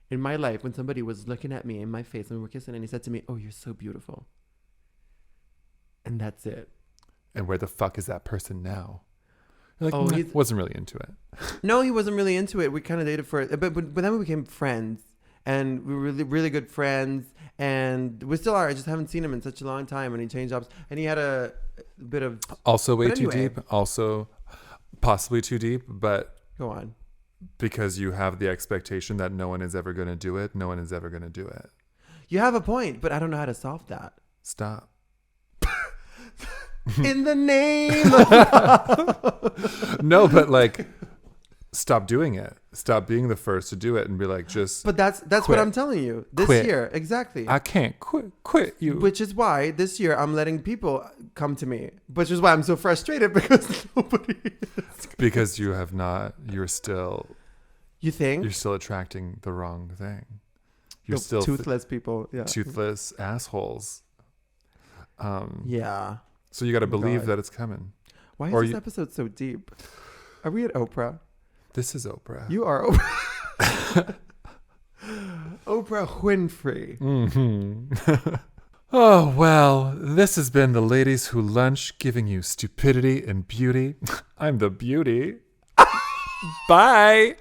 in my life when somebody was looking at me in my face and we were kissing and he said to me, oh, you're so beautiful. And that's it. And where the fuck is that person now? Like, he wasn't really into it. No, he wasn't really into it. We kind of dated but then we became friends, and we were really, really good friends, and we still are. I just haven't seen him in such a long time, and he changed jobs, and he had a bit of also way too deep, also possibly too deep, but go on. Because you have the expectation that no one is ever going to do it. No one is ever going to do it. You have a point, but I don't know how to solve that. Stop. In the name of No, but like, stop doing it. Stop being the first to do it and be like, just. But that's what I'm telling you. This year, exactly. I can't quit you. Which is why this year I'm letting people come to me. Which is why I'm so frustrated because nobody is. Because you have not. You're still. You think? You're still attracting the wrong thing. You're still toothless people. Yeah. Toothless assholes. Yeah. So you got to believe that it's coming. Why is this episode so deep? Are we at Oprah? This is Oprah. You are Oprah. Oprah Winfrey. Mm-hmm. Oh, well, this has been the Ladies Who Lunch, giving you stupidity and beauty. I'm the beauty. Bye.